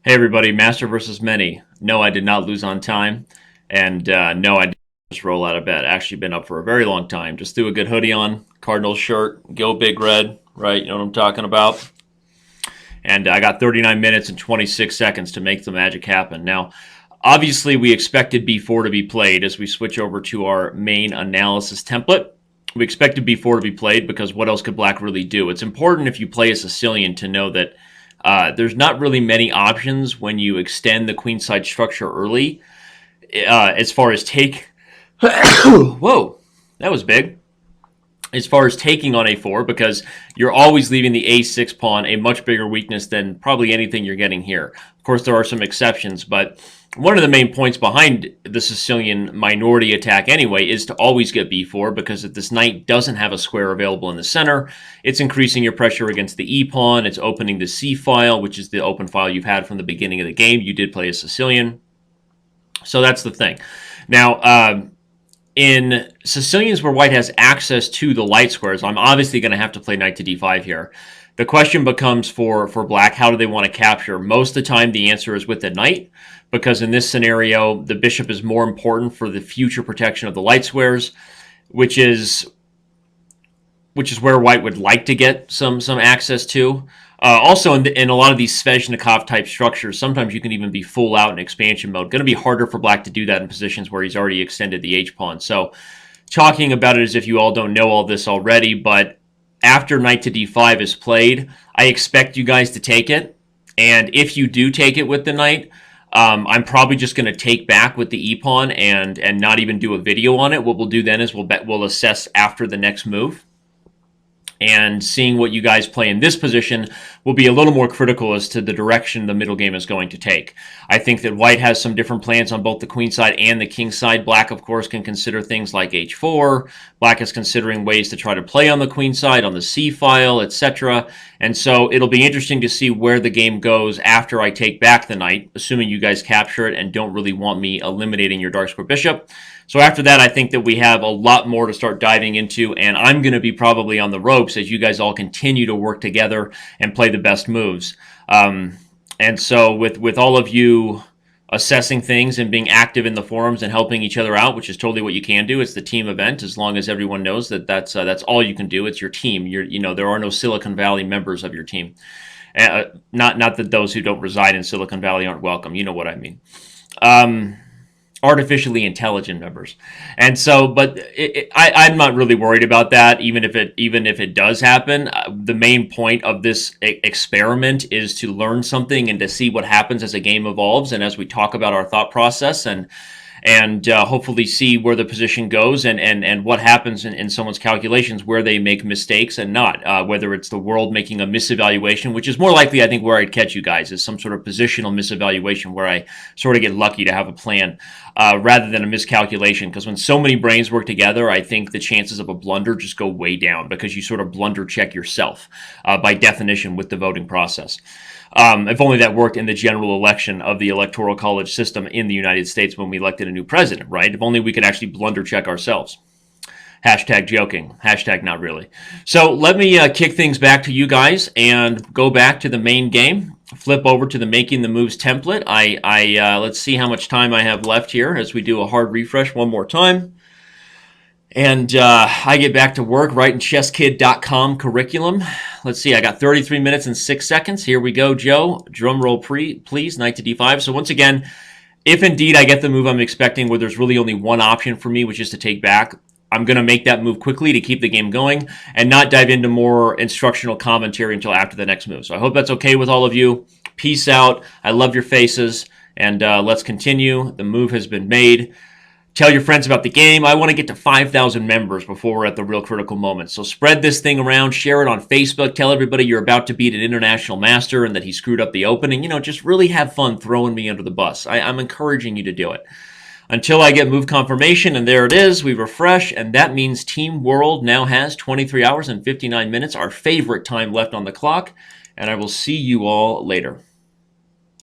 Hey everybody, Master versus Many. No, I did not lose on time, and no, I didn't just roll out of bed. Actually, been up for a very long time. Just threw a good hoodie on, Cardinals shirt, go Big Red, right? You know what I'm talking about. And I got 39 minutes and 26 seconds to make the magic happen. Now, obviously, we expected B4 to be played as we switch over to our main analysis template. We expected B4 to be played because what else could Black really do? It's important if you play a Sicilian to know that there's not really many options when you extend the queenside structure early as far as take. Whoa, that was big. As far as taking on a4, because you're always leaving the a6 pawn a much bigger weakness than probably anything you're getting here. Of course, there are some exceptions, but one of the main points behind the Sicilian minority attack anyway is to always get b4, because if this knight doesn't have a square available in the center, it's increasing your pressure against the e pawn. It's opening the c file, which is the open file you've had from the beginning of the game. You did play a Sicilian, so that's the thing. Now, in Sicilians where white has access to the light squares, I'm obviously going to have to play knight to d5 here. The question becomes for black, how do they want to capture? Most of the time, the answer is with the knight, because in this scenario, the bishop is more important for the future protection of the light squares, which is where white would like to get some access to. Also, in a lot of these Sveshnikov type structures, sometimes you can even be full out in expansion mode. Going to be harder for black to do that in positions where he's already extended the H pawn. So, talking about it as if you all don't know all this already, but after knight to d5 is played, I expect you guys to take it. And if you do take it with the knight, I'm probably just going to take back with the e pawn and not even do a video on it. What we'll do then is we'll assess after the next move. And seeing what you guys play in this position will be a little more critical as to the direction the middle game is going to take. I think that white has some different plans on both the queen side and the king side. Black, of course, can consider things like h4. Black is considering ways to try to play on the queen side, on the c file, etc. And so it'll be interesting to see where the game goes after I take back the knight, assuming you guys capture it and don't really want me eliminating your dark square bishop. So after that, I think that we have a lot more to start diving into, and I'm going to be probably on the ropes as you guys all continue to work together and play the best moves. And so with all of you assessing things and being active in the forums and helping each other out, which is totally what you can do. It's the team event, as long as everyone knows that that's all you can do. It's your team. There are no Silicon Valley members of your team. Not that those who don't reside in Silicon Valley aren't welcome. You know what I mean. Artificially intelligent members. And so, but I'm not really worried about that, even if it does happen. The main point of this experiment is to learn something and to see what happens as a game evolves and as we talk about our thought process and hopefully see where the position goes and what happens in someone's calculations, where they make mistakes and not, whether it's the world making a misevaluation, which is more likely, I think, where I'd catch you guys, is some sort of positional misevaluation where I sort of get lucky to have a plan rather than a miscalculation, because when so many brains work together, I think the chances of a blunder just go way down because you sort of blunder check yourself by definition with the voting process. If only that worked in the general election of the Electoral College system in the United States when we elected a new president, right? If only we could actually blunder check ourselves. Hashtag joking. Hashtag not really. So let me kick things back to you guys and go back to the main game. Flip over to the Making the Moves template. Let's see how much time I have left here as we do a hard refresh one more time. And I get back to work writing chesskid.com curriculum. Let's see, I got 33 minutes and 6 seconds. Here we go, Joe. Drum roll, please, knight to d5. So once again, if indeed I get the move I'm expecting where there's really only one option for me, which is to take back, I'm going to make that move quickly to keep the game going and not dive into more instructional commentary until after the next move. So I hope that's okay with all of you. Peace out. I love your faces. And let's continue. The move has been made. Tell your friends about the game. I want to get to 5,000 members before we're at the real critical moment. So spread this thing around. Share it on Facebook. Tell everybody you're about to beat an international master and that he screwed up the opening. Just really have fun throwing me under the bus. I'm encouraging you to do it. Until I get move confirmation, and there it is. We refresh, and that means Team World now has 23 hours and 59 minutes, our favorite time left on the clock. And I will see you all later.